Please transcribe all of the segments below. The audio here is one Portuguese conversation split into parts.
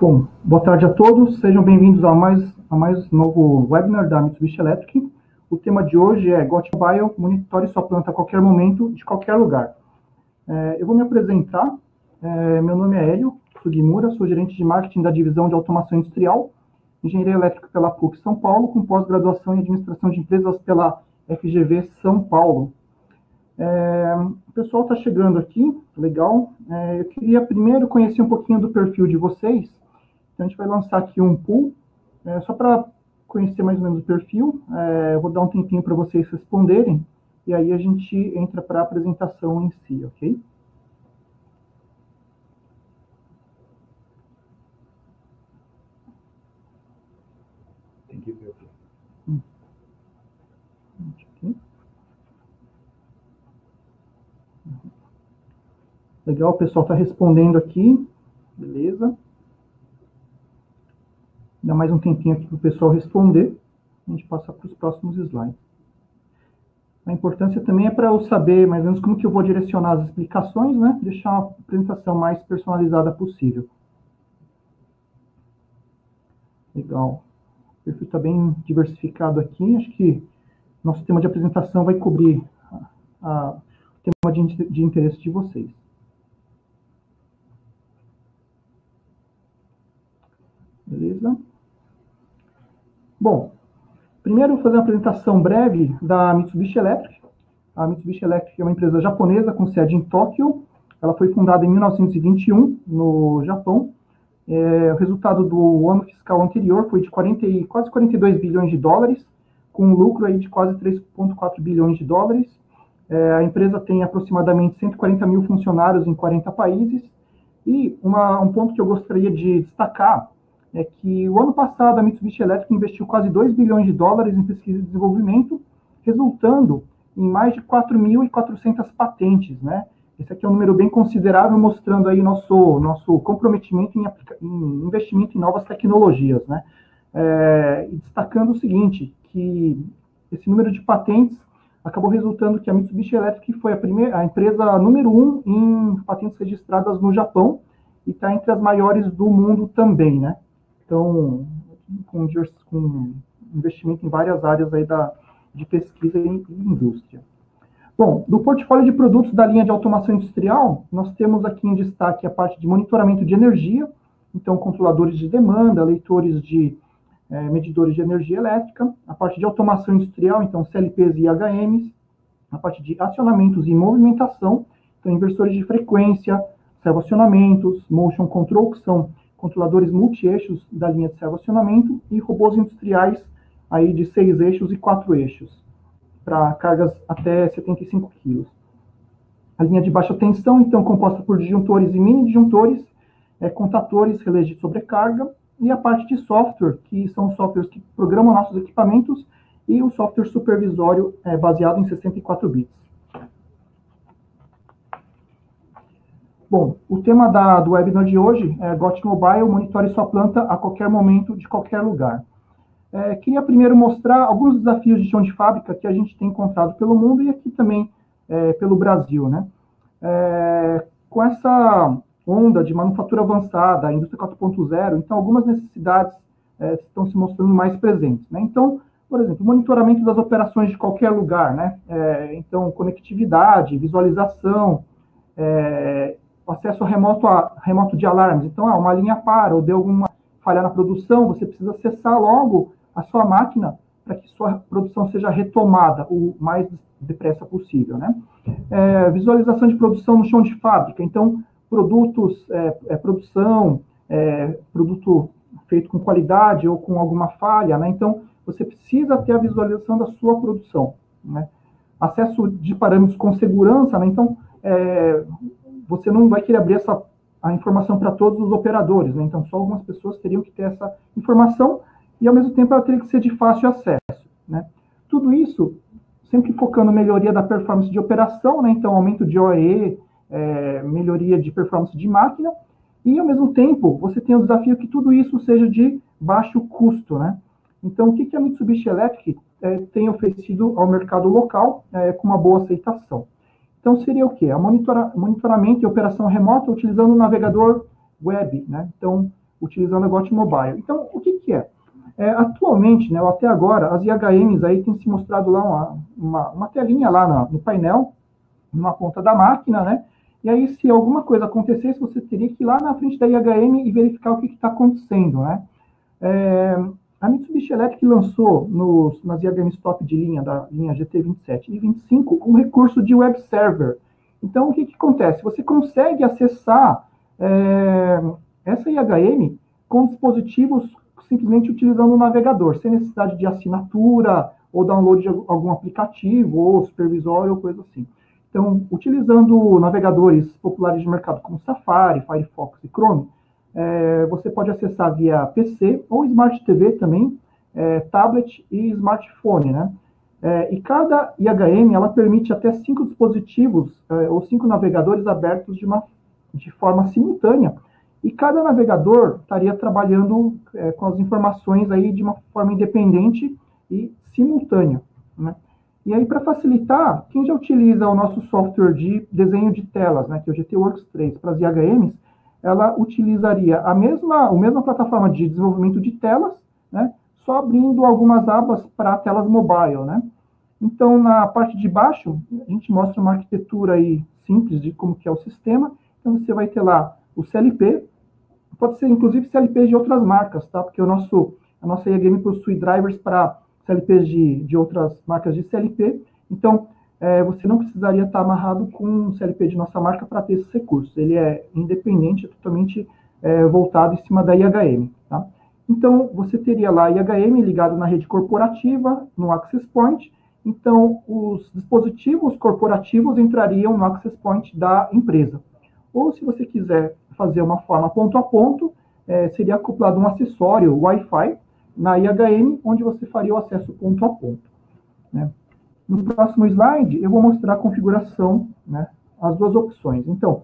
Bom, boa tarde a todos, sejam bem-vindos a mais novo webinar da Mitsubishi Electric. O tema de hoje é GOT Mobile, monitore sua planta a qualquer momento, de qualquer lugar. Eu vou me apresentar, meu nome é Hélio Sugimura, sou gerente de marketing da divisão de automação industrial, engenharia elétrica pela PUC São Paulo, com pós-graduação em administração de empresas pela FGV São Paulo. O pessoal está chegando aqui, legal. Eu queria primeiro conhecer um pouquinho do perfil de vocês. Então, a gente vai lançar aqui um pool, só para conhecer mais ou menos o perfil. Eu vou dar um tempinho para vocês responderem, e aí a gente entra para a apresentação em si, ok? Tem que ver. Legal, o pessoal está respondendo aqui, beleza. Dá mais um tempinho aqui para o pessoal responder, a gente passa para os próximos slides. A importância também é para eu saber mais ou menos como que eu vou direcionar as explicações, né? Deixar a apresentação mais personalizada possível. Legal. O perfil está bem diversificado aqui, acho que nosso tema de apresentação vai cobrir o tema de interesse de vocês. Beleza? Bom, primeiro eu vou fazer uma apresentação breve da Mitsubishi Electric. A Mitsubishi Electric é uma empresa japonesa com sede em Tóquio. Ela foi fundada em 1921, no Japão. O resultado do ano fiscal anterior foi de quase 42 bilhões de dólares, com um lucro aí de quase 3,4 bilhões de dólares. A empresa tem aproximadamente 140 mil funcionários em 40 países. E um ponto que eu gostaria de destacar é que o ano passado a Mitsubishi Electric investiu quase 2 bilhões de dólares em pesquisa e desenvolvimento, resultando em mais de 4.400 patentes, né? Esse aqui é um número bem considerável, mostrando aí nosso comprometimento em investimento em novas tecnologias, né? E destacando o seguinte, que esse número de patentes acabou resultando que a Mitsubishi Electric foi a empresa número 1 em patentes registradas no Japão e está entre as maiores do mundo também, né? Então, com investimento em várias áreas aí de pesquisa e indústria. Bom, do portfólio de produtos da linha de automação industrial, nós temos aqui em destaque a parte de monitoramento de energia, então controladores de demanda, leitores de medidores de energia elétrica, a parte de automação industrial, então CLPs e IHMs, a parte de acionamentos e movimentação, então inversores de frequência, servoacionamentos, motion control, que são controladores multi-eixos da linha de servoacionamento, e robôs industriais aí de 6 eixos e 4 eixos, para cargas até 75 kg. A linha de baixa tensão, então, composta por disjuntores e mini-disjuntores, contatores, relés de sobrecarga, e a parte de software, que são softwares que programam nossos equipamentos, e o software supervisório baseado em 64 bits. Bom, o tema do webinar de hoje é GOT Mobile, monitore sua planta a qualquer momento, de qualquer lugar. Queria primeiro mostrar alguns desafios de chão de fábrica que a gente tem encontrado pelo mundo e aqui também pelo Brasil, né? Com essa onda de manufatura avançada, a indústria 4.0, então algumas necessidades estão se mostrando mais presentes, né? Então, por exemplo, monitoramento das operações de qualquer lugar, né? Então, conectividade, visualização, acesso remoto de alarmes. Então, uma linha para ou deu alguma falha na produção, você precisa acessar logo a sua máquina para que sua produção seja retomada o mais depressa possível, né? Visualização de produção no chão de fábrica. Então, produtos, produto feito com qualidade ou com alguma falha, né? Então, você precisa ter a visualização da sua produção, né? Acesso de parâmetros com segurança, né? Então, você não vai querer abrir a informação para todos os operadores, né? Então, só algumas pessoas teriam que ter essa informação e, ao mesmo tempo, ela teria que ser de fácil acesso, né? Tudo isso sempre focando melhoria da performance de operação, né? Então, aumento de OEE, melhoria de performance de máquina e, ao mesmo tempo, você tem o desafio que tudo isso seja de baixo custo, né? Então, o que a Mitsubishi Electric tem oferecido ao mercado local com uma boa aceitação? Então, seria o quê? Monitoramento e operação remota utilizando o navegador web, né? Então, utilizando a GOT Mobile. Então, o que que é? Atualmente, né, ou até agora, as IHMs aí têm se mostrado lá uma telinha lá no painel, numa ponta da máquina, né? E aí, se alguma coisa acontecesse, você teria que ir lá na frente da IHM e verificar o que está acontecendo, né? A Mitsubishi Electric lançou nas IHMs top de linha, da linha GT27 e 25, um recurso de web server. Então, o que acontece? Você consegue acessar essa IHM com dispositivos simplesmente utilizando o navegador, sem necessidade de assinatura, ou download de algum aplicativo, ou supervisório, ou coisa assim. Então, utilizando navegadores populares de mercado como Safari, Firefox e Chrome, você pode acessar via PC ou Smart TV também, tablet e smartphone, né? E cada IHM, ela permite até 5 dispositivos ou 5 navegadores abertos de forma simultânea, e cada navegador estaria trabalhando com as informações aí de uma forma independente e simultânea, né? E aí, para facilitar, quem já utiliza o nosso software de desenho de telas, né, que é o GTWorks 3, para as IHMs, ela utilizaria a mesma plataforma de desenvolvimento de telas, né, só abrindo algumas abas para telas mobile, né? Então, na parte de baixo, a gente mostra uma arquitetura aí simples de como que é o sistema. Então, você vai ter lá o CLP, pode ser inclusive CLPs de outras marcas, tá? Porque a nossa IHM possui drivers para CLPs de outras marcas de CLP. Então, você não precisaria estar amarrado com um CLP de nossa marca para ter esses recursos. Ele é independente, é totalmente voltado em cima da IHM, tá? Então, você teria lá a IHM ligado na rede corporativa, no Access Point. Então, os dispositivos corporativos entrariam no Access Point da empresa. Ou, se você quiser fazer uma forma ponto a ponto, seria acoplado um acessório Wi-Fi na IHM, onde você faria o acesso ponto a ponto, né? No próximo slide, eu vou mostrar a configuração, né, as duas opções. Então,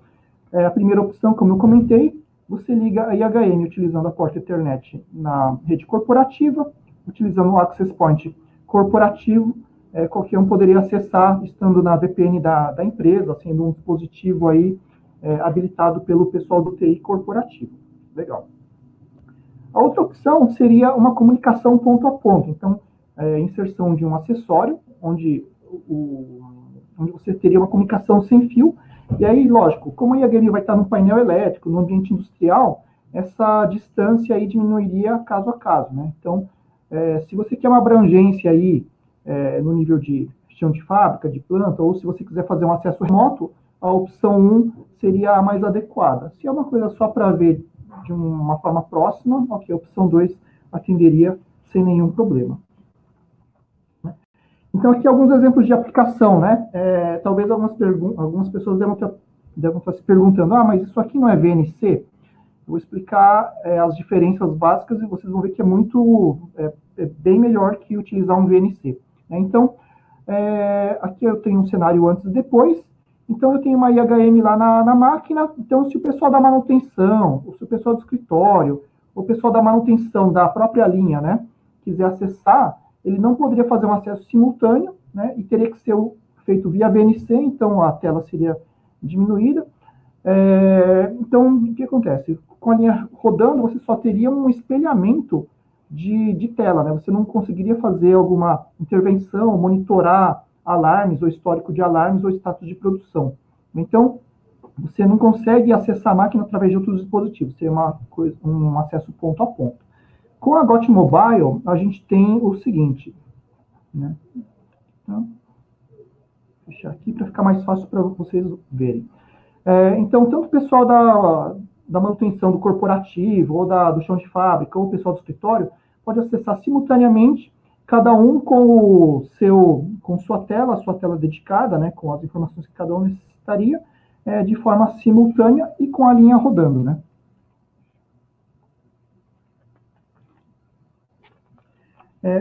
a primeira opção, como eu comentei, você liga a IHM utilizando a porta Ethernet na rede corporativa, utilizando o Access Point corporativo, qualquer um poderia acessar estando na VPN da empresa, sendo um dispositivo aí habilitado pelo pessoal do TI corporativo. Legal. A outra opção seria uma comunicação ponto a ponto. Então, inserção de um acessório, onde você teria uma comunicação sem fio. E aí, lógico, como a IHM vai estar no painel elétrico, no ambiente industrial, essa distância aí diminuiria caso a caso, né? Então, se você quer uma abrangência aí no nível de chão de fábrica, de planta, ou se você quiser fazer um acesso remoto, a opção 1 seria a mais adequada. Se é uma coisa só para ver de uma forma próxima, ok, a opção 2 atenderia sem nenhum problema. Então, aqui alguns exemplos de aplicação, né? Talvez algumas pessoas devam estar se perguntando, mas isso aqui não é VNC? Eu vou explicar as diferenças básicas e vocês vão ver que é bem melhor que utilizar um VNC. Então, aqui eu tenho um cenário antes e depois. Então, eu tenho uma IHM lá na máquina. Então, se o pessoal da manutenção, ou se o pessoal do escritório, ou o pessoal da manutenção da própria linha, né, quiser acessar, ele não poderia fazer um acesso simultâneo, né, e teria que ser feito via VNC, então a tela seria diminuída. Então, o que acontece? Com a linha rodando, você só teria um espelhamento de tela, né? Você não conseguiria fazer alguma intervenção, monitorar alarmes, ou histórico de alarmes, ou status de produção. Então, você não consegue acessar a máquina através de outros dispositivos, seria um acesso ponto a ponto. Com a GOT Mobile, a gente tem o seguinte, né? Então, vou fechar aqui para ficar mais fácil para vocês verem. Então, tanto o pessoal da manutenção do corporativo, ou do chão de fábrica, ou o pessoal do escritório, pode acessar simultaneamente, cada um com sua tela dedicada, né, com as informações que cada um necessitaria, de forma simultânea e com a linha rodando, né?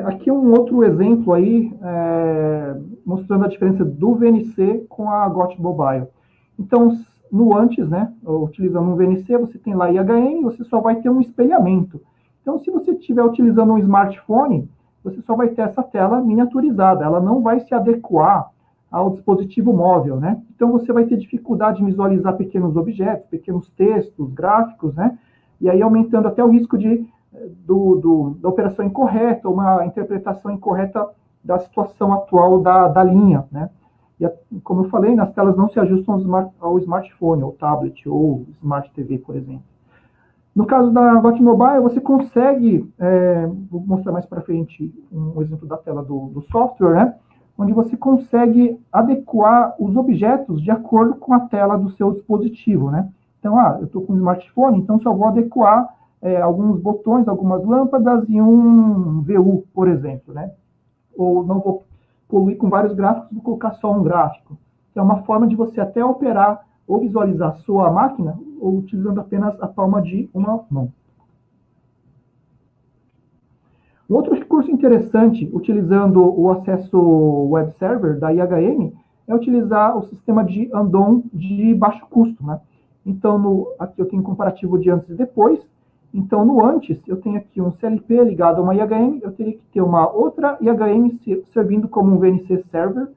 Aqui um outro exemplo aí, mostrando a diferença do VNC com a GOT Mobile. Então, no antes, né, utilizando um VNC, você tem lá IHM, você só vai ter um espelhamento. Então, se você estiver utilizando um smartphone, você só vai ter essa tela miniaturizada, ela não vai se adequar ao dispositivo móvel, né? Então, você vai ter dificuldade em visualizar pequenos objetos, pequenos textos, gráficos, né? e aí aumentando até o risco da operação incorreta, uma interpretação incorreta da situação atual da linha, né? E, como eu falei, as telas não se ajustam ao smartphone, ao tablet, ou Smart TV, por exemplo. No caso da VOT Mobile, você consegue, vou mostrar mais para frente um exemplo da tela do software, né? Onde você consegue adequar os objetos de acordo com a tela do seu dispositivo, né? Então, eu estou com um smartphone, então só vou adequar alguns botões, algumas lâmpadas e um VU, por exemplo, né? Ou não vou poluir com vários gráficos, vou colocar só um gráfico. É uma forma de você até operar ou visualizar sua máquina ou utilizando apenas a palma de uma mão. Um outro recurso interessante, utilizando o acesso web server da IHM, é utilizar o sistema de andon de baixo custo, né? Então, aqui eu tenho um comparativo de antes e depois. Então, no antes, eu tenho aqui um CLP ligado a uma IHM, eu teria que ter uma outra IHM servindo como um VNC server,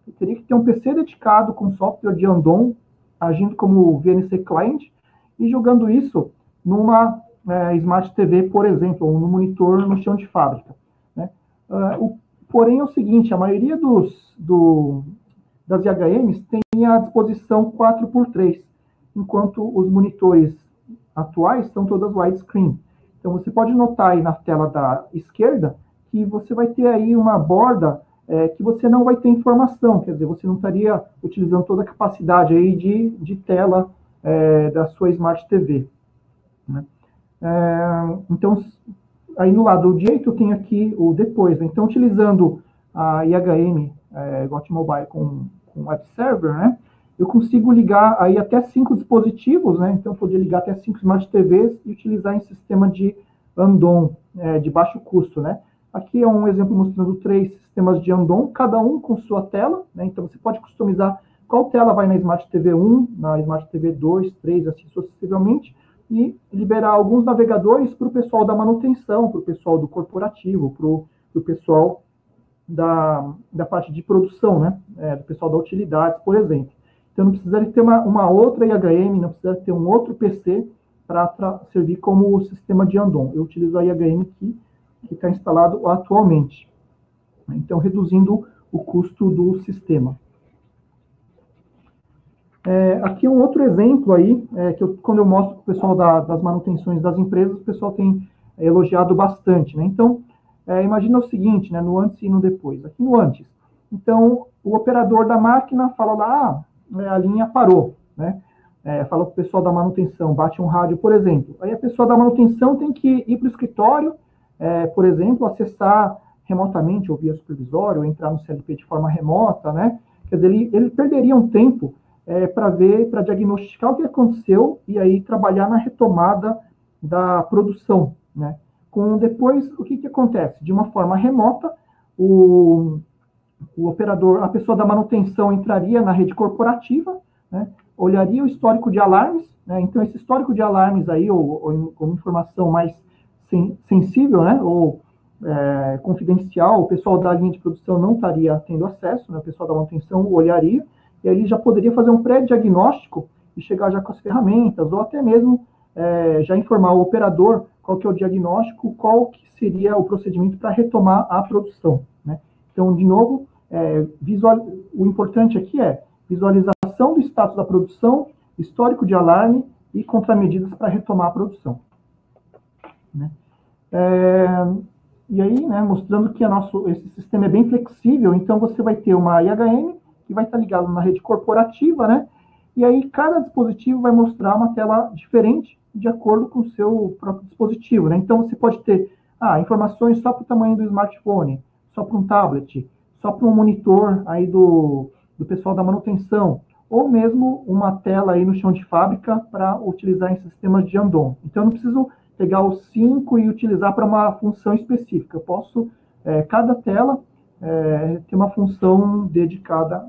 eu teria que ter um PC dedicado com software de andon, agindo como VNC client, e jogando isso numa Smart TV, por exemplo, ou no monitor no chão de fábrica, né? Porém, é o seguinte, a maioria das IHMs tem à disposição 4x3, enquanto os monitores atuais são todas widescreen. Então, você pode notar aí na tela da esquerda que você vai ter aí uma borda que você não vai ter informação, quer dizer, você não estaria utilizando toda a capacidade aí de tela da sua Smart TV, né? Então, aí no lado direito eu tenho aqui o depois, né? Então, utilizando a IHM VOT Mobile com Web Server, né? Eu consigo ligar aí até 5 dispositivos, né? Então, eu poderia ligar até 5 Smart TVs e utilizar em sistema de andon, de baixo custo, né? Aqui é um exemplo mostrando 3 sistemas de andon, cada um com sua tela, né? Então, você pode customizar qual tela vai na Smart TV 1, na Smart TV 2, 3, assim sucessivamente, e liberar alguns navegadores para o pessoal da manutenção, para o pessoal do corporativo, para o pessoal da parte de produção, né? Do pessoal da utilidades, por exemplo. Então, não precisaria ter uma outra IHM, não precisaria ter um outro PC para servir como sistema de andon. Eu utilizo a IHM que está instalado atualmente. Então, reduzindo o custo do sistema. Aqui um outro exemplo aí, quando eu mostro para o pessoal das manutenções das empresas, o pessoal tem elogiado bastante, né? Então, imagina o seguinte, né, no antes e no depois. Aqui no antes. Então, o operador da máquina fala lá, a linha parou, né? Fala para o pessoal da manutenção, bate um rádio, por exemplo. Aí a pessoa da manutenção tem que ir para o escritório, por exemplo, acessar remotamente, ou via supervisório, ou entrar no CLP de forma remota, né? Quer dizer, ele perderia um tempo para diagnosticar o que aconteceu e aí trabalhar na retomada da produção, né? Depois, o que acontece? De uma forma remota, o operador, a pessoa da manutenção entraria na rede corporativa, né? Olharia o histórico de alarmes, né? Então esse histórico de alarmes aí, ou informação mais sensível, né? Ou confidencial, o pessoal da linha de produção não estaria tendo acesso, né? O pessoal da manutenção olharia, e aí ele já poderia fazer um pré-diagnóstico e chegar já com as ferramentas, ou até mesmo já informar o operador qual que é o diagnóstico, qual que seria o procedimento para retomar a produção, né? Então, de novo, o importante aqui é visualização do status da produção, histórico de alarme e contramedidas para retomar a produção, né? E aí, né, mostrando que esse sistema é bem flexível, então você vai ter uma IHM que vai estar ligado na rede corporativa, né? E aí cada dispositivo vai mostrar uma tela diferente de acordo com o seu próprio dispositivo, né? Então você pode ter informações só para o tamanho do smartphone, só para um tablet, só para um monitor aí do pessoal da manutenção, ou mesmo uma tela aí no chão de fábrica para utilizar em sistemas de andon. Então eu não preciso pegar os 5 e utilizar para uma função específica. Eu posso, cada tela, ter uma função dedicada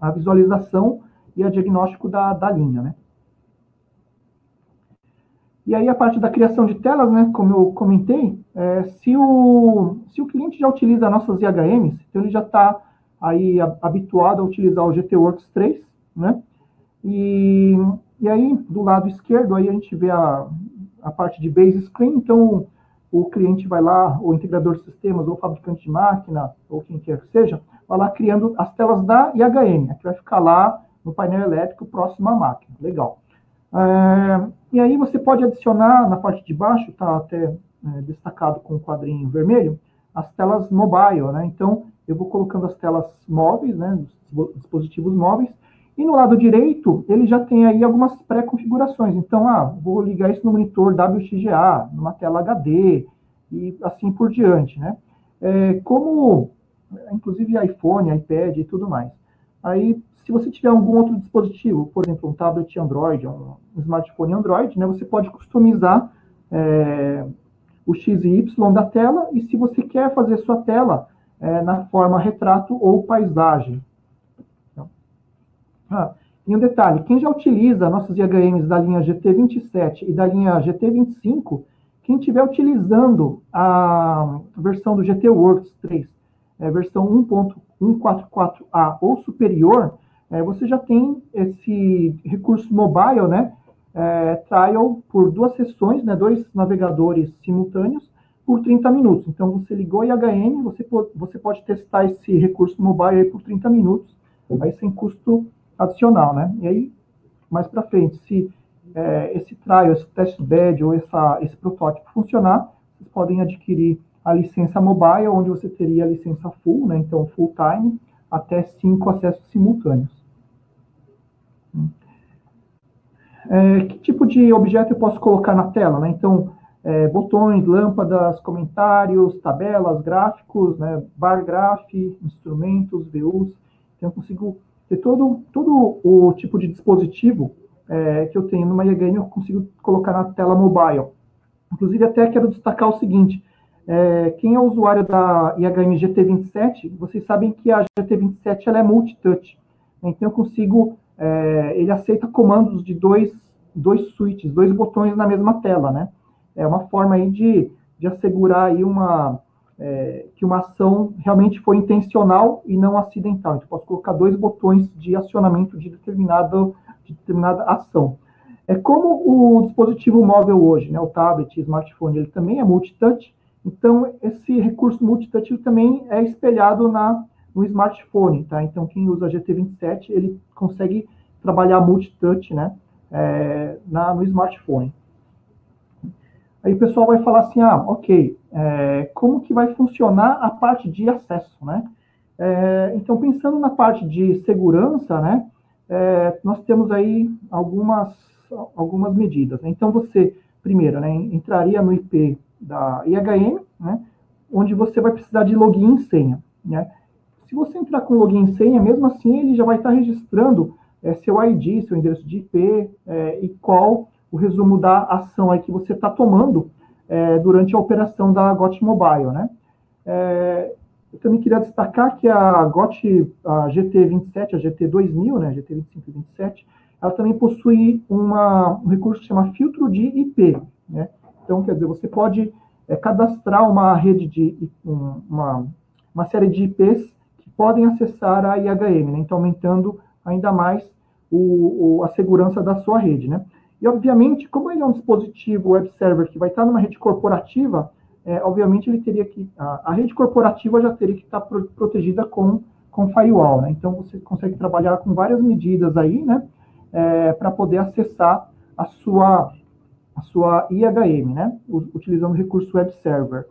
à visualização e a diagnóstico da linha, né? E aí a parte da criação de telas, né, como eu comentei, se o cliente já utiliza nossas IHMs, então ele já está aí habituado a utilizar o GTWorks 3, né? E E aí, do lado esquerdo, aí a gente vê a parte de base screen. Então, o cliente vai lá, o integrador de sistemas, ou o fabricante de máquina, ou quem quer que seja, vai lá criando as telas da IHM, que vai ficar lá no painel elétrico próximo à máquina. Legal. E aí você pode adicionar na parte de baixo, está até destacado com o quadrinho vermelho, as telas mobile, né? Então, eu vou colocando as telas móveis, né, dos dispositivos móveis, e no lado direito, ele já tem aí algumas pré-configurações. Então, vou ligar isso no monitor WXGA, numa tela HD, e assim por diante, né? Inclusive iPhone, iPad e tudo mais. Aí, se você tiver algum outro dispositivo, por exemplo, um tablet Android, um smartphone Android, né, você pode customizar o X e Y da tela, e se você quer fazer sua tela na forma retrato ou paisagem. Então, e um detalhe, quem já utiliza nossas IHMs da linha GT27 e da linha GT25, quem estiver utilizando a versão do GTWorks 3, versão 1.144A ou superior, você já tem esse recurso mobile, né, trial por 2 sessões, né, 2 navegadores simultâneos, por 30 minutos. Então, você ligou a IHM, você pode testar esse recurso mobile aí por 30 minutos, aí sem custo adicional, né? E aí, mais para frente, se esse trial, esse test bed ou esse protótipo funcionar, vocês podem adquirir a licença mobile, onde você teria a licença full, né? Então, full time, até 5 acessos simultâneos. Que tipo de objeto eu posso colocar na tela, né? Então, botões, lâmpadas, comentários, tabelas, gráficos, né? Bar graph, instrumentos, VUs. Então, eu consigo ter todo o tipo de dispositivo que eu tenho numa IHM, eu consigo colocar na tela mobile. Inclusive, até quero destacar o seguinte, quem é usuário da IHM GT27, vocês sabem que a GT27 ela é multi-touch. Então, eu consigo, ele aceita comandos de dois switches, 2 botões na mesma tela, né? É uma forma aí de assegurar aí que uma ação realmente foi intencional e não acidental. Então, eu posso colocar 2 botões de acionamento de determinada ação. Como o dispositivo móvel hoje, né, o tablet, smartphone, ele também é multitouch, então esse recurso multitouch também é espelhado no smartphone, tá? Então, quem usa a GT27, ele consegue trabalhar multitouch, né, no smartphone. Aí o pessoal vai falar assim, ok, como que vai funcionar a parte de acesso, né? Então, pensando na parte de segurança, né, nós temos aí algumas medidas. Então, você, primeiro, né, entraria no IP da IHM, né, onde você vai precisar de login e senha, né? Se você entrar com login e senha, mesmo assim, ele já vai estar registrando seu ID, seu endereço de IP e qual o resumo da ação aí que você está tomando durante a operação da GOT Mobile, né? Eu também queria destacar que a GT27, a GT2000, né, GT25 e 27, ela também possui um recurso que chama filtro de IP, né? Então, quer dizer, você pode cadastrar uma rede de uma série de IPs que podem acessar a IHM, né? Então, aumentando ainda mais a segurança da sua rede, né? E, obviamente, como ele é um dispositivo web server que vai estar numa rede corporativa, obviamente ele teria que... A rede corporativa já teria que estar protegida com firewall, né? Então, você consegue trabalhar com várias medidas aí, né? Para poder acessar a sua IHM, né? Utilizando o recurso web server.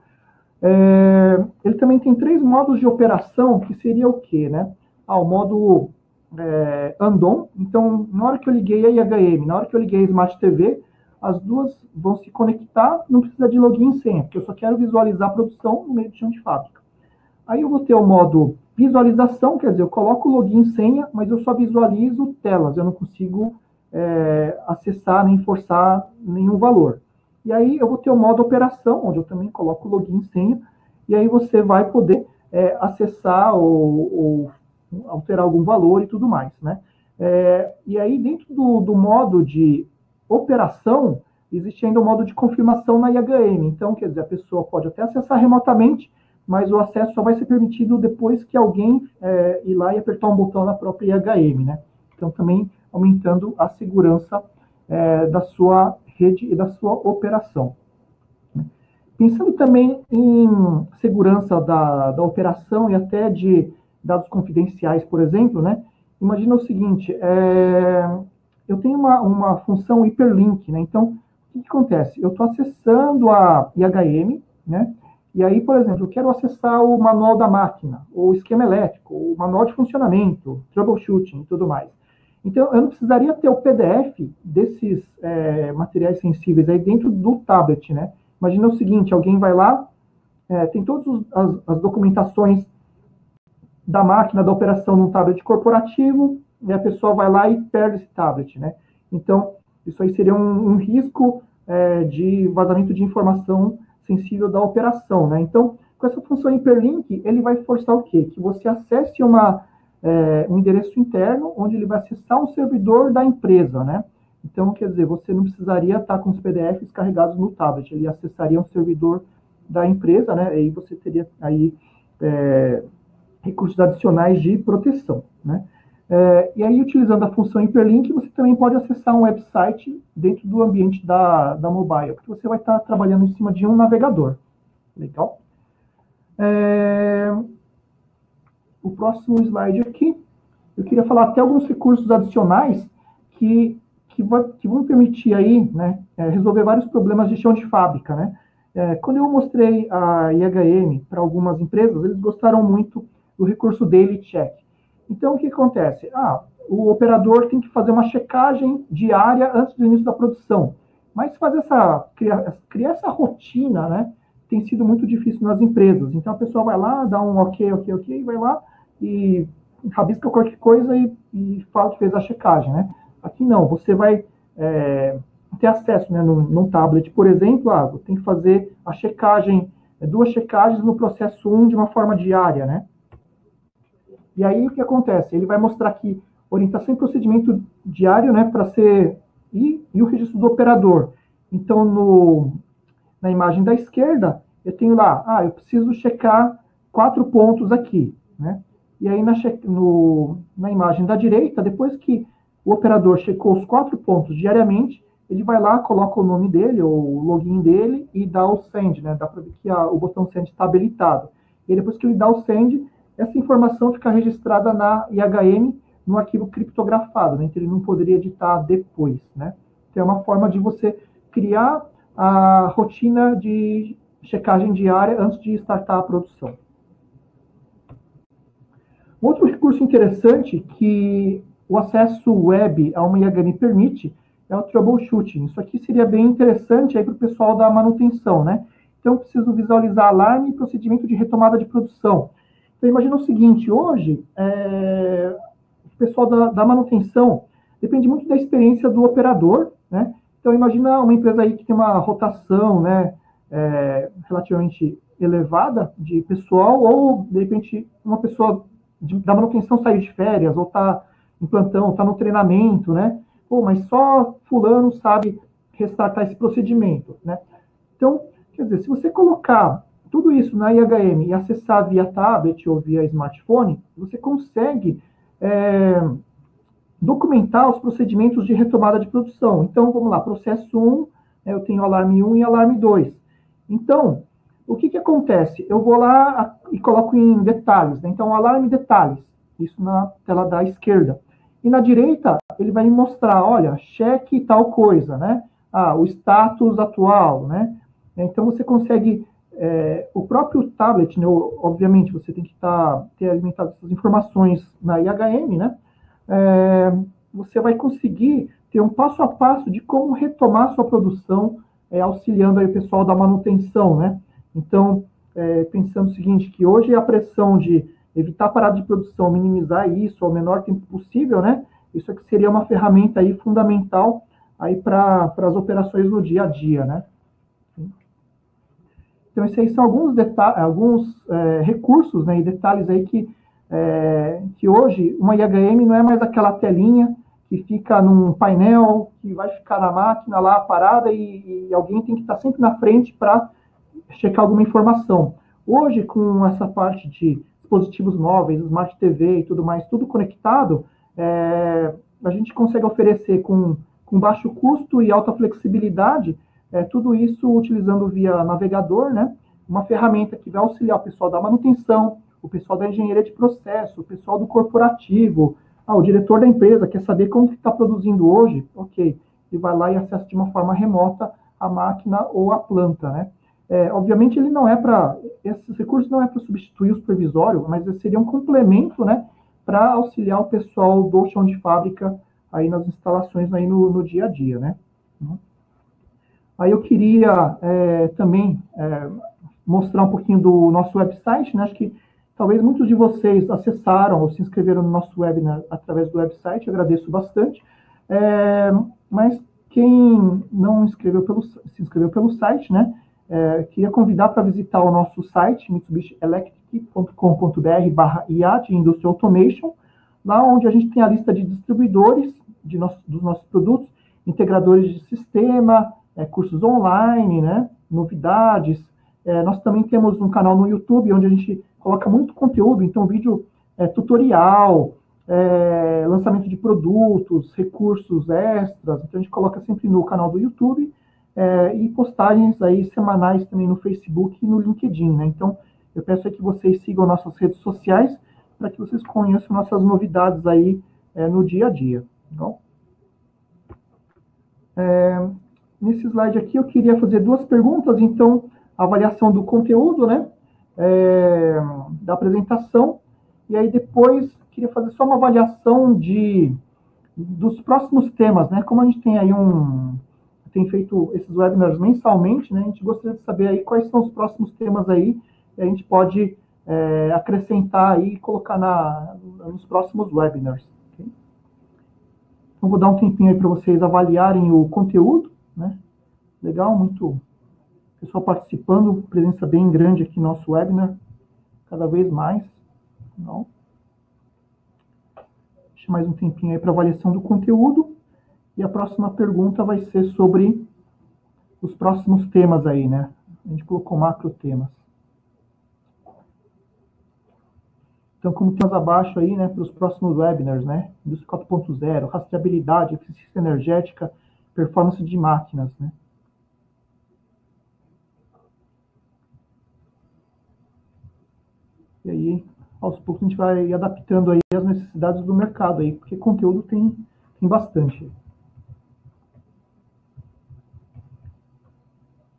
Ele também tem 3 modos de operação, que seria o quê, né? O modo andon. Então, na hora que eu liguei a IHM, na hora que eu liguei a Smart TV, as duas vão se conectar, não precisa de login e senha, porque eu só quero visualizar a produção no meio de chão de fábrica. Aí eu vou ter o modo visualização, quer dizer, eu coloco o login e senha, mas eu só visualizo telas, eu não consigo acessar nem forçar nenhum valor. E aí eu vou ter o modo operação, onde eu também coloco o login e senha, e aí você vai poder acessar ou alterar algum valor e tudo mais, né? E aí dentro do modo de operação, existe ainda o modo de confirmação na IHM. Então, quer dizer, a pessoa pode até acessar remotamente, mas o acesso só vai ser permitido depois que alguém ir lá e apertar um botão na própria IHM, né? Então, também aumentando a segurança da sua rede e da sua operação. Pensando também em segurança da operação e até de dados confidenciais, por exemplo, né? Imagina o seguinte, eu tenho uma função hiperlink, né? Então, o que acontece? Eu estou acessando a IHM, né? E aí, por exemplo, eu quero acessar o manual da máquina, ou o esquema elétrico, o manual de funcionamento, troubleshooting e tudo mais. Então, eu não precisaria ter o PDF desses materiais sensíveis aí dentro do tablet, né? Imagina o seguinte, alguém vai lá, tem todas as documentações da máquina, da operação num tablet corporativo, e a pessoa vai lá e perde esse tablet, né? Então, isso aí seria um risco de vazamento de informação sensível da operação, né? Então, com essa função hiperlink, ele vai forçar o quê? Que você acesse um endereço interno, onde ele vai acessar um servidor da empresa, né? Então, quer dizer, você não precisaria estar com os PDFs carregados no tablet, ele acessaria um servidor da empresa, né? E você teria aí recursos adicionais de proteção, né? E aí, utilizando a função hiperlink, você também pode acessar um website dentro do ambiente da mobile, porque você vai estar trabalhando em cima de um navegador. Legal? O próximo slide aqui, eu queria falar até alguns recursos adicionais que vão permitir aí, né, resolver vários problemas de chão de fábrica, né? Quando eu mostrei a IHM para algumas empresas, eles gostaram muito do recurso Daily Check. Então, o que acontece? O operador tem que fazer uma checagem diária antes do início da produção. Mas criar essa rotina, né, tem sido muito difícil nas empresas. Então, a pessoa vai lá, dá um ok, vai lá e rabisca qualquer coisa e fala que fez a checagem, né? Aqui não, você vai ter acesso, né, num tablet, por exemplo, tem que fazer a checagem, 2 checagens no processo 1 de uma forma diária, né? E aí o que acontece? Ele vai mostrar aqui orientação e procedimento diário, né, para ser e o registro do operador. Então, na imagem da esquerda, eu tenho lá, eu preciso checar 4 pontos aqui, né? E aí na imagem da direita, depois que o operador checou os 4 pontos diariamente, ele vai lá, coloca o nome dele, ou o login dele, e dá o send, né? Dá para ver que o botão send está habilitado. E depois que ele dá o send, essa informação fica registrada na IHM no arquivo criptografado, né? Então ele não poderia editar depois, né? Então é uma forma de você criar a rotina de checagem diária antes de startar a produção. Outro recurso interessante que o acesso web a uma IHM permite é o troubleshooting. Isso aqui seria bem interessante para o pessoal da manutenção, né? Então, eu preciso visualizar alarme e procedimento de retomada de produção. Então, imagina o seguinte, hoje, o pessoal da manutenção depende muito da experiência do operador, né? Então, imagina uma empresa aí que tem uma rotação, né, relativamente elevada de pessoal, ou, de repente, uma pessoa da manutenção saiu de férias, ou está em plantão, está no treinamento, né? Mas só fulano sabe restartar esse procedimento, né? Então, quer dizer, se você colocar tudo isso na IHM e acessar via tablet ou via smartphone, você consegue documentar os procedimentos de retomada de produção. Então, vamos lá, processo 1, eu tenho alarme 1 e alarme 2. Então, o que acontece? Eu vou lá e coloco em detalhes, né? Então, alarme detalhes, isso na tela da esquerda. E na direita, ele vai me mostrar, olha, cheque tal coisa, né? O status atual, né? Então, você consegue, o próprio tablet, né, obviamente, você tem que ter alimentado essas informações na IHM, né? Você vai conseguir ter um passo a passo de como retomar sua produção, auxiliando aí o pessoal da manutenção, né? Então, pensando o seguinte, que hoje a pressão de evitar parada de produção, minimizar isso ao menor tempo possível, né? Isso aqui seria uma ferramenta aí fundamental aí para as operações no dia a dia, né? Então, esses aí são alguns recursos, né, e detalhes aí que hoje uma IHM não é mais aquela telinha que fica num painel, que vai ficar na máquina lá parada e alguém tem que estar sempre na frente para checar alguma informação. Hoje, com essa parte de dispositivos móveis, Smart TV e tudo mais, tudo conectado, a gente consegue oferecer com com baixo custo e alta flexibilidade, tudo isso utilizando via navegador, né? Uma ferramenta que vai auxiliar o pessoal da manutenção, o pessoal da engenharia de processo, o pessoal do corporativo, o diretor da empresa quer saber como que está produzindo hoje, ok, e vai lá e acessa de uma forma remota a máquina ou a planta, né? Obviamente ele não é para, esses recursos não é para substituir o supervisório, mas seria um complemento, né, para auxiliar o pessoal do chão de fábrica aí nas instalações aí no dia a dia, né? Aí eu queria também mostrar um pouquinho do nosso website, né? Acho que talvez muitos de vocês acessaram ou se inscreveram no nosso webinar através do website, eu agradeço bastante. Mas quem não se inscreveu pelo site, né? Queria convidar para visitar o nosso site, mitsubishielectric.com.br/IA de Industrial Automation, lá onde a gente tem a lista de distribuidores dos nossos produtos, integradores de sistema, cursos online, né? Novidades. Nós também temos um canal no YouTube, onde a gente coloca muito conteúdo, então vídeo tutorial, lançamento de produtos, recursos extras, então a gente coloca sempre no canal do YouTube, e postagens aí semanais também no Facebook e no LinkedIn, né? Então, eu peço aí que vocês sigam nossas redes sociais para que vocês conheçam nossas novidades aí no dia a dia, tá bom? Nesse slide aqui eu queria fazer duas perguntas, então, a avaliação do conteúdo, né? Da apresentação, e aí depois queria fazer só uma avaliação dos próximos temas, né? Como a gente tem aí tem feito esses webinars mensalmente, né? A gente gostaria de saber aí quais são os próximos temas aí que a gente pode acrescentar aí e colocar nos próximos webinars. Okay? Então, vou dar um tempinho aí para vocês avaliarem o conteúdo, né? Legal, muito pessoal participando, presença bem grande aqui no nosso webinar, cada vez mais. Não. Deixa mais um tempinho aí para avaliação do conteúdo. E a próxima pergunta vai ser sobre os próximos temas aí, né? A gente colocou macro temas. Então, como temos abaixo aí, né, para os próximos webinars, né? Indústria 4.0, rastreabilidade, eficiência energética, performance de máquinas, né? E aí, aos poucos, a gente vai adaptando aí as necessidades do mercado aí, porque conteúdo tem bastante.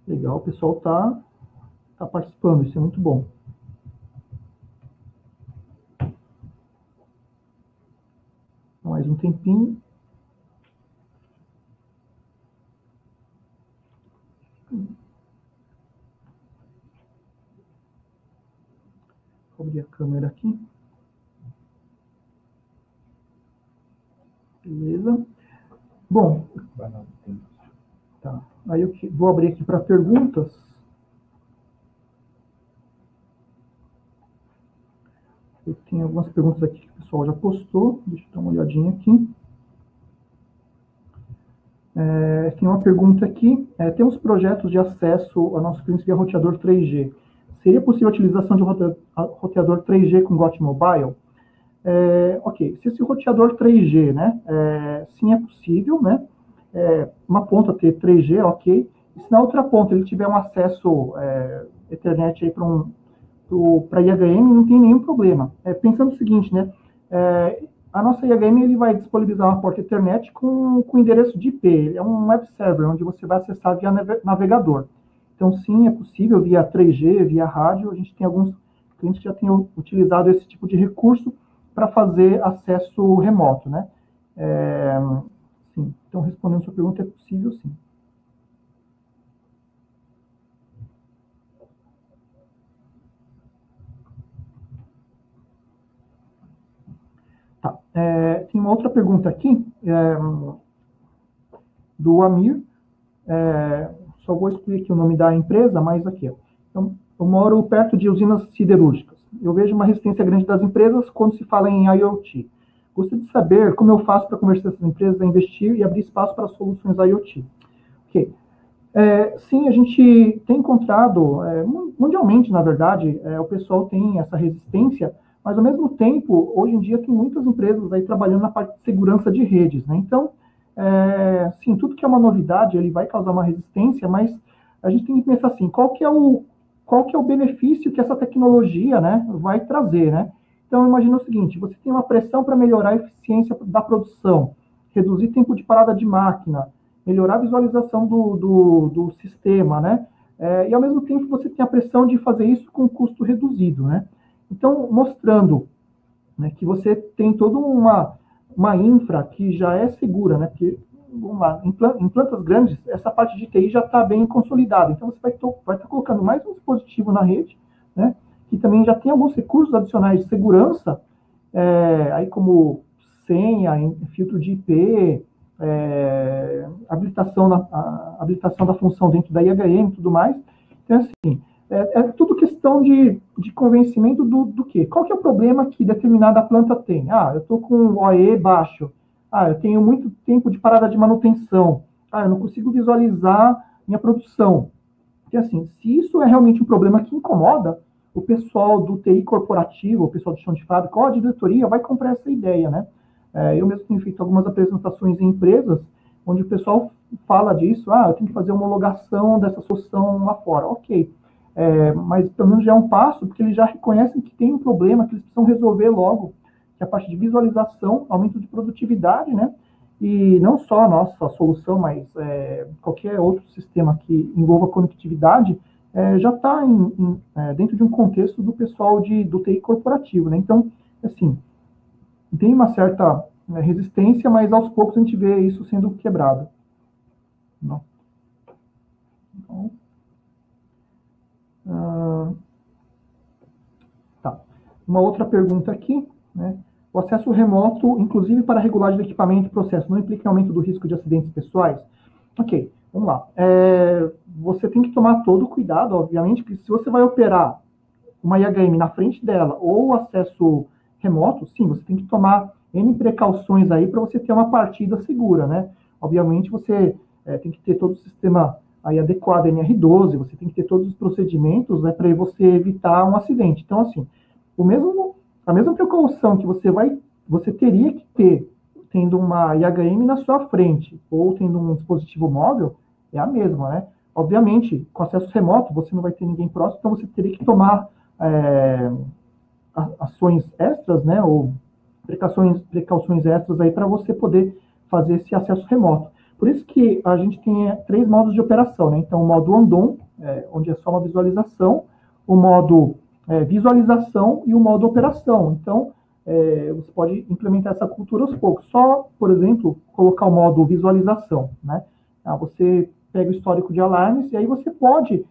Legal, o pessoal tá participando, isso é muito bom. Mais um tempinho. Vou abrir a câmera aqui. Beleza. Bom, tá. Aí eu vou abrir aqui para perguntas. Eu tenho algumas perguntas aqui que o pessoal já postou. Deixa eu dar uma olhadinha aqui. Tem uma pergunta aqui. Temos projetos de acesso ao nosso cliente via roteador 3G. Seria possível a utilização de roteador 3G com GOT Mobile? Ok, se esse roteador 3G, né, sim, é possível, né, uma ponta ter 3G, ok, e se na outra ponta ele tiver um acesso Ethernet aí para IHM, não tem nenhum problema. Pensando o seguinte, né, a nossa IHM ele vai disponibilizar uma porta Ethernet com endereço de IP, ele é um web server, onde você vai acessar via navegador. Então, sim, é possível via 3G, via rádio, a gente tem alguns clientes que já têm utilizado esse tipo de recurso para fazer acesso remoto, né? Sim, então, respondendo a sua pergunta, é possível, sim. Tá, tem uma outra pergunta aqui, do Amir, só vou excluir aqui o nome da empresa, mas aqui, ó. Então, eu moro perto de usinas siderúrgicas. Eu vejo uma resistência grande das empresas quando se fala em IoT. Gostaria de saber como eu faço para convencer essas empresas a investir e abrir espaço para soluções IoT. Ok. Sim, a gente tem encontrado, mundialmente, na verdade, o pessoal tem essa resistência, mas, ao mesmo tempo, hoje em dia, tem muitas empresas aí trabalhando na parte de segurança de redes, né? Então, sim, tudo que é uma novidade, ele vai causar uma resistência, mas a gente tem que pensar assim, qual que é o benefício que essa tecnologia, né, vai trazer, né? Então, imagina o seguinte, você tem uma pressão para melhorar a eficiência da produção, reduzir tempo de parada de máquina, melhorar a visualização do sistema, né? E, ao mesmo tempo, você tem a pressão de fazer isso com custo reduzido, né? Então, mostrando, né, que você tem toda uma infra que já é segura, né? Porque, vamos lá, em plantas grandes, essa parte de TI já está bem consolidada. Então, você vai estar colocando mais um dispositivo na rede, né? Que também já tem alguns recursos adicionais de segurança, aí como senha, filtro de IP, habilitação da função dentro da IHM e tudo mais. Então, assim, tudo questão de convencimento do quê? Qual que é o problema que determinada planta tem? Eu estou com o OE baixo. Eu tenho muito tempo de parada de manutenção. Eu não consigo visualizar minha produção. Porque, assim, se isso é realmente um problema que incomoda, o pessoal do TI corporativo, o pessoal do chão de fábrica, ou a diretoria vai comprar essa ideia, né? Eu mesmo tenho feito algumas apresentações em empresas onde o pessoal fala disso, eu tenho que fazer uma homologação dessa solução lá fora. Ok, mas pelo menos já é um passo, porque eles já reconhecem que tem um problema que eles precisam resolver logo, que é a parte de visualização, aumento de produtividade, né? E não só a nossa solução, mas qualquer outro sistema que envolva conectividade, já está dentro de um contexto do pessoal do TI corporativo, né? Então, assim, tem uma certa resistência, mas aos poucos a gente vê isso sendo quebrado. Não. Então, tá. Uma outra pergunta aqui, né? O acesso remoto, inclusive para regulagem do equipamento e processo, não implica aumento do risco de acidentes pessoais? Ok, vamos lá. Você tem que tomar todo o cuidado, obviamente, que se você vai operar uma IHM na frente dela ou acesso remoto, sim, você tem que tomar N precauções aí para você ter uma partida segura, né? Obviamente, você tem que ter todo o sistema aí adequado, NR12, você tem que ter todos os procedimentos, né, para você evitar um acidente. Então, assim, a mesma precaução que você teria que ter tendo uma IHM na sua frente ou tendo um dispositivo móvel, é a mesma, né? Obviamente, com acesso remoto, você não vai ter ninguém próximo, então você teria que tomar ações extras, né, ou precauções extras aí para você poder fazer esse acesso remoto. Por isso que a gente tem 3 modos de operação, né? Então, o modo on-dom, onde é só uma visualização, o modo visualização e o modo operação. Então, você pode implementar essa cultura aos poucos. Só, por exemplo, colocar o modo visualização, né? Você pega o histórico de alarmes e aí você pode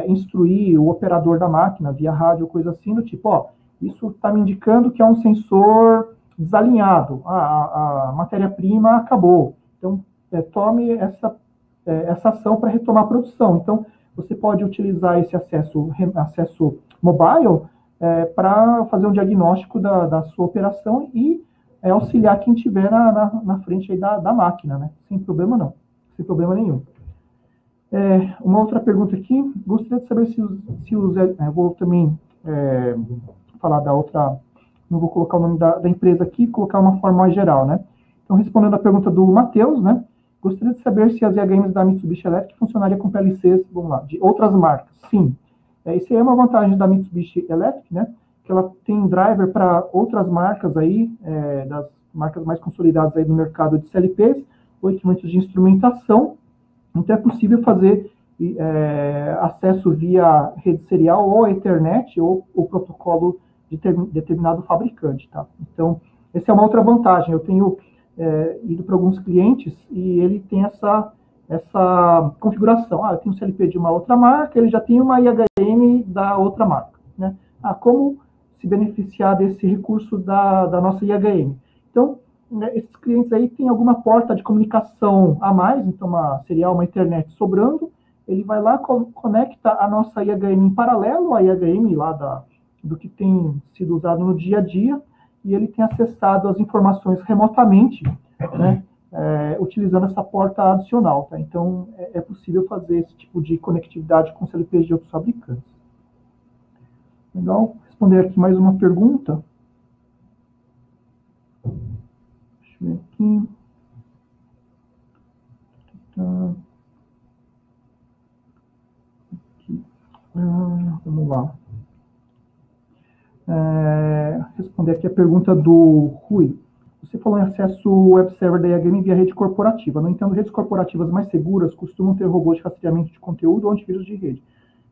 instruir o operador da máquina via rádio ou coisa assim, do tipo, isso está me indicando que é um sensor desalinhado, a matéria-prima acabou. Então, tome essa ação para retomar a produção. Então, você pode utilizar esse acesso mobile para fazer um diagnóstico da sua operação e auxiliar quem estiver na frente aí da máquina, né? Sem problema não, sem problema nenhum. Uma outra pergunta aqui, gostaria de saber se os vou também falar da outra, não vou colocar o nome da empresa aqui, colocar uma forma mais geral, né? Então, respondendo a pergunta do Matheus, né? Gostaria de saber se as IHMs da Mitsubishi Electric funcionariam com PLCs, vamos lá, de outras marcas. Sim. Isso aí é uma vantagem da Mitsubishi Electric, né? Que ela tem driver para outras marcas aí, das marcas mais consolidadas aí no mercado de CLPs, ou equipamentos de instrumentação. Então, é possível fazer acesso via rede serial ou Ethernet ou o protocolo de determinado fabricante, tá? Então, essa é uma outra vantagem. Eu tenho ido para alguns clientes e ele tem essa configuração. Eu tenho um CLP de uma outra marca, ele já tem uma IHM da outra marca, né? Como se beneficiar desse recurso da nossa IHM? Então, esses clientes aí têm alguma porta de comunicação a mais, então uma serial, uma internet sobrando, ele vai lá, conecta a nossa IHM em paralelo à IHM lá do que tem sido usado no dia a dia, e ele tem acessado as informações remotamente, né, utilizando essa porta adicional. Tá? Então, é possível fazer esse tipo de conectividade com CLPs de outros fabricantes. Legal. Responder aqui mais uma pergunta. Deixa eu ver aqui. Vamos lá. Responder aqui a pergunta do Rui. Você falou em acesso web server da IAGame via rede corporativa. No entanto, redes corporativas mais seguras costumam ter robôs de rastreamento de conteúdo ou antivírus de rede.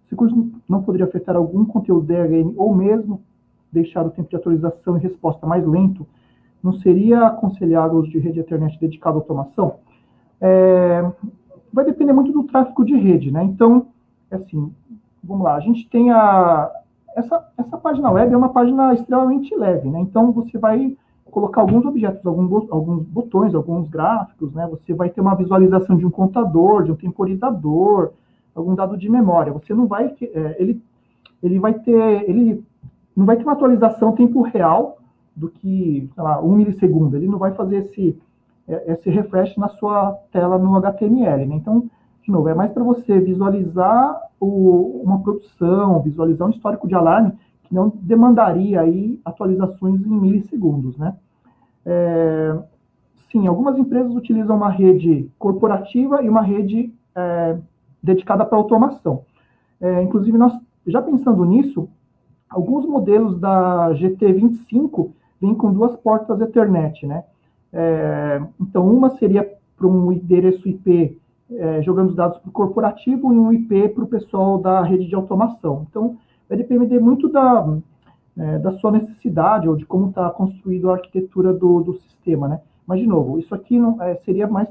Esse curso não poderia afetar algum conteúdo da IAGame ou mesmo deixar o tempo de atualização e resposta mais lento? Não seria aconselhável o uso de rede Ethernet dedicado à automação? Vai depender muito do tráfego de rede, né? Então, assim, vamos lá. A gente tem essa página web é uma página extremamente leve, né? Então, você vai colocar alguns objetos, alguns botões, alguns gráficos, né? Você vai ter uma visualização de um contador, de um temporizador, algum dado de memória. Você não vai ele não vai ter uma atualização tempo real do que, sei lá, 1 milissegundo. Ele não vai fazer esse refresh na sua tela no HTML, né? Então, de novo, é mais para você visualizar uma produção, visualizar um histórico de alarme que não demandaria aí atualizações em milissegundos, né? Sim, algumas empresas utilizam uma rede corporativa e uma rede dedicada para automação. Inclusive, nós, já pensando nisso, alguns modelos da GT25 vêm com 2 portas Ethernet, né? Então, uma seria para um endereço IP jogando os dados para o corporativo e um IP para o pessoal da rede de automação. Então, vai depender muito da sua necessidade ou de como está construída a arquitetura do sistema, né? Mas, de novo, isso aqui não, seria mais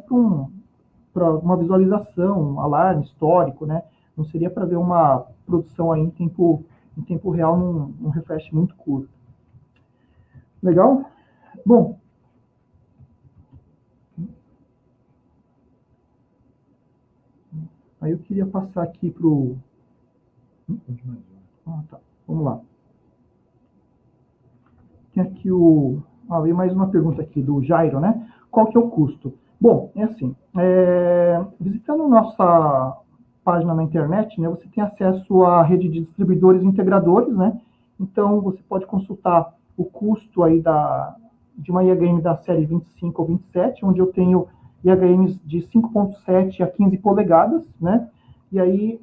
para uma visualização, um alarme histórico, né? Não seria para ver uma produção aí em tempo real num refresh muito curto. Legal? Bom, aí eu queria passar aqui para o... tá. Vamos lá. Tem aqui veio mais uma pergunta aqui do Jairo, né? Qual que é o custo? Bom, é assim, visitando nossa página na internet, né, você tem acesso à rede de distribuidores e integradores, né? Então, você pode consultar o custo aí de uma IAGame da série 25 ou 27, onde eu tenho IAGMs de 5.7 a 15 polegadas, né? E aí,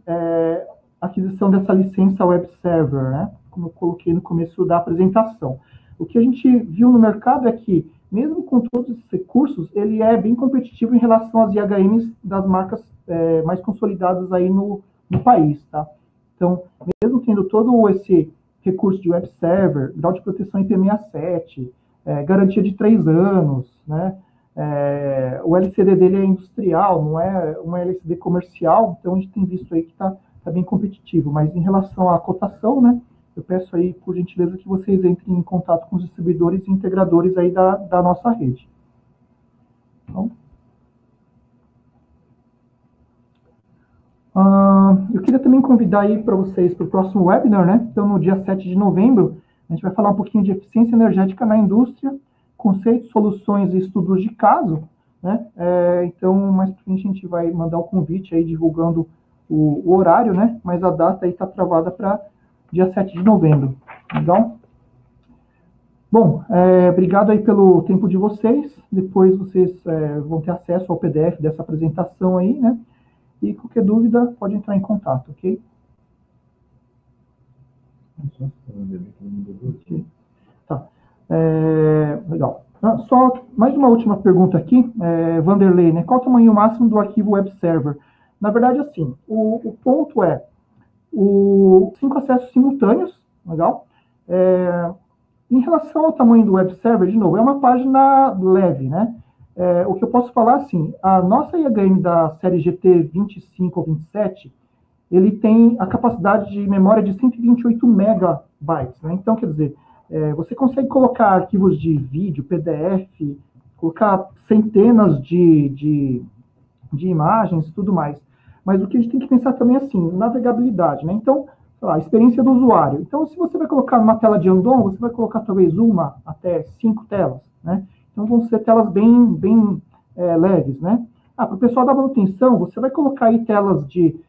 aquisição dessa licença web server, né? Como eu coloquei no começo da apresentação. O que a gente viu no mercado é que, mesmo com todos esses recursos, ele é bem competitivo em relação às IHMs das marcas mais consolidadas aí no país, tá? Então, mesmo tendo todo esse recurso de web server, grau de proteção IP67, garantia de 3 anos, né? O LCD dele é industrial, não é um LCD comercial, então a gente tem visto aí que está bem competitivo. Mas em relação à cotação, né? Eu peço aí, por gentileza, que vocês entrem em contato com os distribuidores e integradores aí da nossa rede. Então, eu queria também convidar aí para vocês para o próximo webinar, né? Então, no dia 7 de novembro, a gente vai falar um pouquinho de eficiência energética na indústria, conceitos, soluções e estudos de caso, né? Então, mais para frente a gente vai mandar o convite aí divulgando o horário, né? Mas a data aí está travada para dia 7 de novembro. Legal? Bom, obrigado aí pelo tempo de vocês. Depois vocês vão ter acesso ao PDF dessa apresentação aí, né? E qualquer dúvida pode entrar em contato, ok? Tá. Legal. Só mais uma última pergunta aqui, Vanderlei, né? Qual o tamanho máximo do arquivo web server? Na verdade, assim, o ponto é 5 acessos simultâneos, legal? Em relação ao tamanho do web server, de novo, é uma página leve, né? O que eu posso falar, assim, a nossa IAGame da série GT 25 ou 27, ele tem a capacidade de memória de 128 megabytes, né? Então, quer dizer, você consegue colocar arquivos de vídeo, PDF, colocar centenas de imagens e tudo mais. Mas o que a gente tem que pensar também é assim, navegabilidade, né? Então, sei lá, a experiência do usuário. Então, se você vai colocar numa tela de Andon, você vai colocar talvez 1 até 5 telas, né? Então, vão ser telas bem leves, né? Para o pessoal da manutenção, você vai colocar aí telas de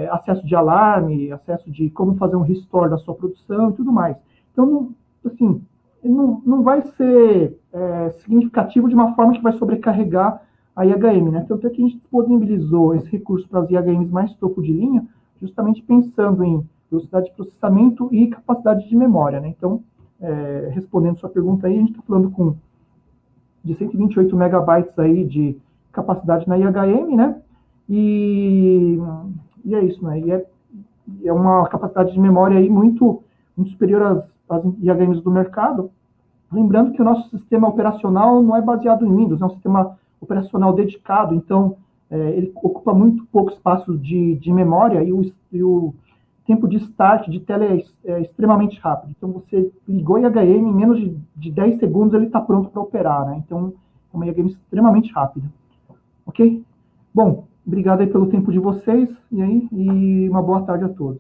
acesso de alarme, acesso de como fazer um restore da sua produção e tudo mais. Então, não vai ser significativo de uma forma que vai sobrecarregar a IHM, né? Tanto é que a gente disponibilizou esse recurso para as IHMs mais topo de linha, justamente pensando em velocidade de processamento e capacidade de memória, né? Então, respondendo sua pergunta aí, a gente está falando de 128 megabytes aí de capacidade na IHM, né? E é isso, né? E é uma capacidade de memória aí muito superior às IHMs do mercado. Lembrando que o nosso sistema operacional não é baseado em Windows, é um sistema operacional dedicado, então ele ocupa muito pouco espaço de memória e o tempo de start de tela é extremamente rápido. Então, você ligou IHM, em menos de 10 segundos ele está pronto para operar, né? Então, é uma IHM extremamente rápida. Ok? Bom, obrigado aí pelo tempo de vocês e uma boa tarde a todos.